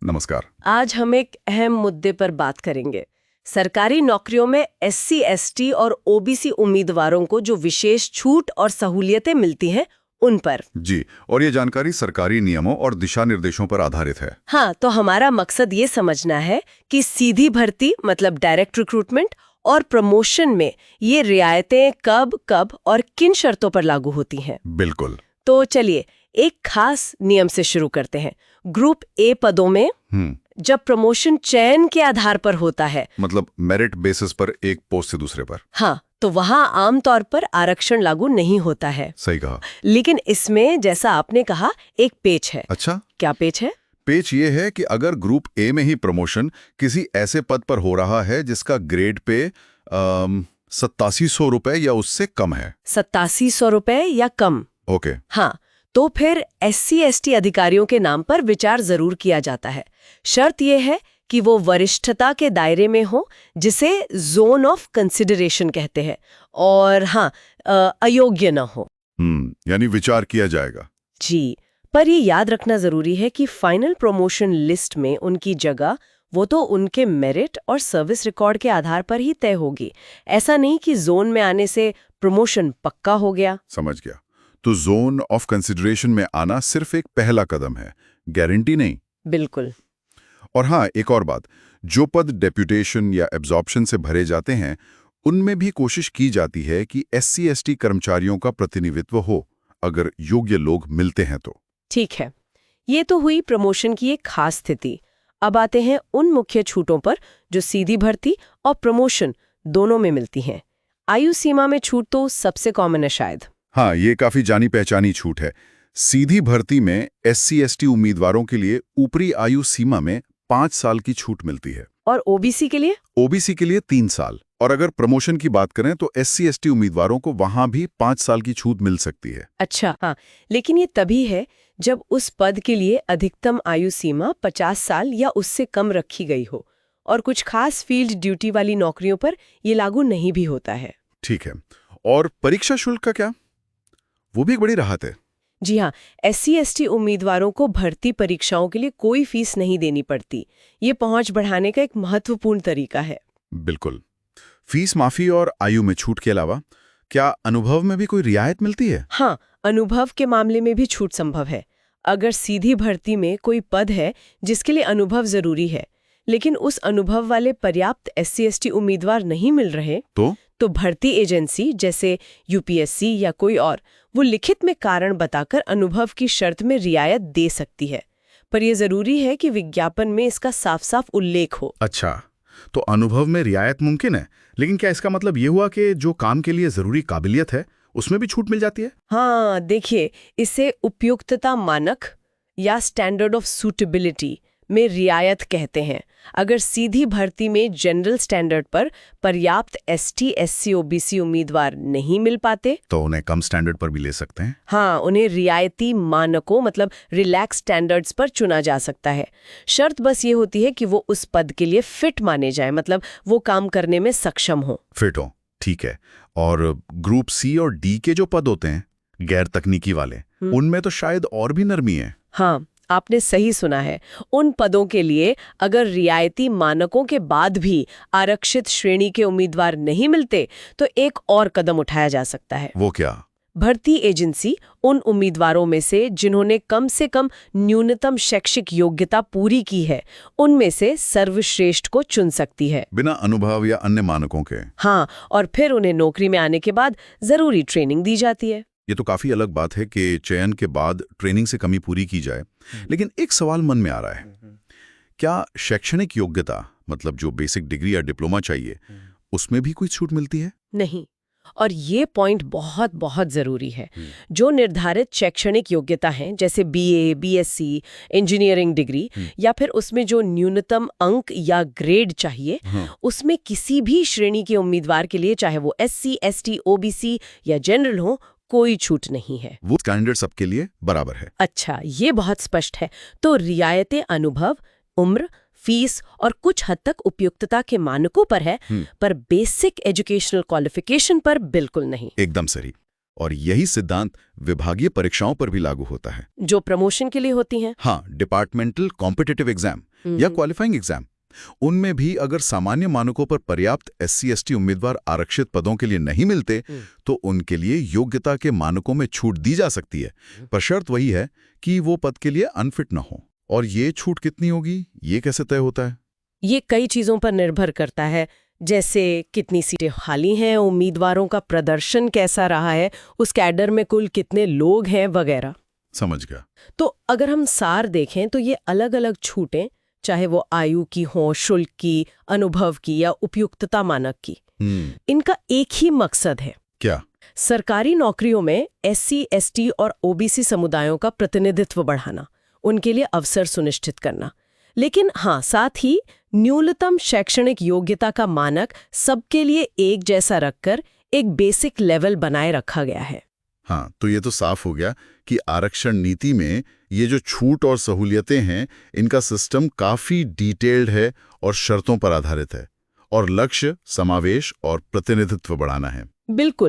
नमस्कार। आज हम एक अहम मुद्दे पर बात करेंगे। सरकारी नौकरियों में एससी, एसटी और ओबीसी उम्मीदवारों को जो विशेष छूट और सहूलियतें मिलती हैं उन पर। जी, और ये जानकारी सरकारी नियमों और दिशा निर्देशों पर आधारित है। हाँ, तो हमारा मकसद ये समझना है कि सीधी भर्ती मतलब डायरेक्ट रिक्रूटमेंट और प्रमोशन में ये रियायतें कब कब और किन शर्तों पर लागू होती हैं। बिल्कुल। तो चलिए एक खास नियम से शुरू करते हैं। ग्रुप ए पदों में जब प्रमोशन चयन के आधार पर होता है, मतलब मेरिट बेसिस पर एक पोस्ट से दूसरे पर। हाँ, तो वहाँ आमतौर पर आरक्षण लागू नहीं होता है। सही कहा। लेकिन इसमें जैसा आपने कहा एक पेच है। अच्छा, क्या पेच है? पेच ये है कि अगर ग्रुप ए में ही प्रमोशन किसी ऐसे पद पर हो रहा है जिसका ग्रेड पे 8700 रुपए या उससे कम है। 8700 रुपए या कम? ओके। हाँ, तो फिर एससी एसटी अधिकारियों के नाम पर विचार जरूर किया जाता है। शर्त यह है कि वो वरिष्ठता के दायरे में हो, जिसे जोन ऑफ कंसिडरेशन कहते हैं, और हाँ, अयोग्य न हो। यानी विचार किया जाएगा। जी, पर ये याद रखना जरूरी है कि फाइनल प्रमोशन लिस्ट में उनकी जगह वो तो उनके मेरिट और सर्विस रिकॉर्ड के आधार पर ही तय होगी। ऐसा नहीं कि जोन में आने से प्रमोशन पक्का हो गया। समझ गया। तो जोन ऑफ कंसिडरेशन में आना सिर्फ एक पहला कदम है, गारंटी नहीं। बिल्कुल। और हाँ, एक और बात, जो पद डेप्यूटेशन या एब्जॉर्प्शन से भरे जाते हैं उनमें भी कोशिश की जाती है कि एससी एसटी कर्मचारियों का प्रतिनिधित्व हो, अगर योग्य लोग मिलते हैं तो। ठीक है, ये तो हुई प्रमोशन की एक खास स्थिति। अब आते हैं उन मुख्य छूटों पर जो सीधी भर्ती और प्रमोशन दोनों में मिलती हैं। आयु सीमा में छूट तो सबसे कॉमन है शायद। हाँ, ये काफी जानी पहचानी छूट है। सीधी भर्ती में एससी एसटी उम्मीदवारों के लिए ऊपरी आयु सीमा में 5 साल की छूट मिलती है। और ओबीसी के लिए? ओबीसी के लिए 3 साल। और अगर प्रमोशन की बात करें तो एससी एसटी उम्मीदवारों को वहां भी 5 साल की छूट मिल सकती है। अच्छा, हाँ, लेकिन ये तभी है जब उस पद के लिए अधिकतम आयु सीमा 50 साल या उससे कम रखी गई हो, और कुछ खास फील्ड ड्यूटी वाली नौकरियों पर ये लागू नहीं भी होता है। ठीक है, और परीक्षा शुल्क का क्या? वो भी एक बड़ी राहत है। जी हाँ, एससी एसटी उम्मीदवारों को भर्ती परीक्षाओं के लिए कोई फीस नहीं देनी पड़ती। ये पहुंच बढ़ाने का एक महत्वपूर्ण तरीका है। बिल्कुल। फीस माफी और आयु में छूट के अलावा क्या अनुभव में भी कोई रियायत मिलती है? हाँ, अनुभव के मामले में भी छूट संभव है। अगर सीधी भर्ती में कोई पद है जिसके लिए अनुभव जरूरी है, लेकिन उस अनुभव वाले पर्याप्त एससी एसटी उम्मीदवार नहीं मिल रहे, तो भर्ती एजेंसी जैसे यूपीएससी या कोई और, वो लिखित में कारण बताकर अनुभव की शर्त में रियायत दे सकती है। पर यह जरूरी है कि विज्ञापन में इसका साफ साफ उल्लेख हो। अच्छा, तो अनुभव में रियायत मुमकिन है, लेकिन क्या इसका मतलब ये हुआ कि जो काम के लिए जरूरी काबिलियत है उसमें भी छूट मिल जाती है? हाँ, देखिए, इसे उपयुक्तता मानक या स्टैंडर्ड ऑफ सूटेबिलिटी में रियायत कहते हैं। अगर सीधी भर्ती में जनरल स्टैंडर्ड पर पर्याप्त एसटी एससी ओबीसी उम्मीदवार नहीं मिल पाते तो उन्हें कम स्टैंडर्ड पर भी ले सकते हैं। हाँ, उन्हें रियायती मानकों मतलब रिलैक्स स्टैंडर्ड्स पर चुना जा सकता है। शर्त बस ये होती है कि वो उस पद के लिए फिट माने जाए, मतलब वो काम करने में सक्षम हो। फिट हो, ठीक है। और ग्रुप सी और डी के जो पद होते हैं गैर तकनीकी वाले, उनमें तो शायद और भी नरमी है। हाँ, आपने सही सुना है। उन पदों के लिए अगर रियायती मानकों के बाद भी आरक्षित श्रेणी के उम्मीदवार नहीं मिलते तो एक और कदम उठाया जा सकता है। वो क्या? भर्ती एजेंसी उन उम्मीदवारों में से जिन्होंने कम से कम न्यूनतम शैक्षिक योग्यता पूरी की है, उनमें से सर्वश्रेष्ठ को चुन सकती है, बिना अनुभव या अन्य मानकों के। हाँ, और फिर उन्हें नौकरी में आने के बाद जरूरी ट्रेनिंग दी जाती है। ये तो काफी अलग बात है कि चयन के बाद ट्रेनिंग से कमी पूरी की जाए। लेकिन एक सवाल मन में आ रहा है, क्या शैक्षणिक योग्यता मतलब जो बेसिक डिग्री या डिप्लोमा चाहिए उसमें भी कोई छूट मिलती है? नहीं, और ये पॉइंट बहुत बहुत जरूरी है। जो निर्धारित शैक्षणिक योग्यता है जैसे बीए, बीएससी, इंजीनियरिंग डिग्री, या फिर उसमें जो न्यूनतम अंक या ग्रेड चाहिए, उसमें किसी भी श्रेणी के उम्मीदवार के लिए, चाहे वो एससी, एसटी, ओबीसी या जनरल हो, कोई छूट नहीं है। वो स्टैंडर्ड सबके लिए बराबर है। अच्छा, ये बहुत स्पष्ट है। तो रियायतें अनुभव, उम्र, फीस और कुछ हद तक उपयुक्तता के मानकों पर है, पर बेसिक एजुकेशनल क्वालिफिकेशन पर बिल्कुल नहीं। एकदम सही। और यही सिद्धांत विभागीय परीक्षाओं पर भी लागू होता है, जो प्रमोशन के लिए होती हैं। हाँ, डिपार्टमेंटल कॉम्पिटिटिव एग्जाम या क्वालिफाइंग एग्जाम, उनमें भी अगर सामान्य मानकों पर पर्याप्त SC/ST उम्मीदवार आरक्षित पदों के लिए नहीं मिलते तो उनके लिए योग्यता के मानकों में छूट दी जा सकती है, पर शर्त वही है कि वो पद के लिए अनफिट न हो। और ये छूट कितनी होगी, ये कैसे तय होता है? ये कई चीजों पर निर्भर करता है, जैसे कितनी सीटें खाली हैं, उम्मीदवारों का प्रदर्शन कैसा रहा है, उस कैडर में कुल कितने लोग हैं वगैरह। समझ गया। तो अगर हम सार देखें तो ये अलग अलग छूटें, चाहे वो आयु की हो, शुल्क की, अनुभव की या उपयुक्तता मानक की, इनका एक ही मकसद है। क्या? सरकारी नौकरियों में SC/ST और OBC समुदायों का प्रतिनिधित्व बढ़ाना, उनके लिए अवसर सुनिश्चित करना। लेकिन हाँ, साथ ही न्यूनतम शैक्षणिक योग्यता का मानक सबके लिए एक जैसा रखकर एक बेसिक लेवल बनाए रखा गया है। हाँ, तो ये तो साफ हो गया कि आरक्षण नीति में ये जो छूट और सहूलियतें हैं, इनका सिस्टम काफी डिटेल्ड है और शर्तों पर आधारित है, और लक्ष्य समावेश और प्रतिनिधित्व बढ़ाना है। बिल्कुल।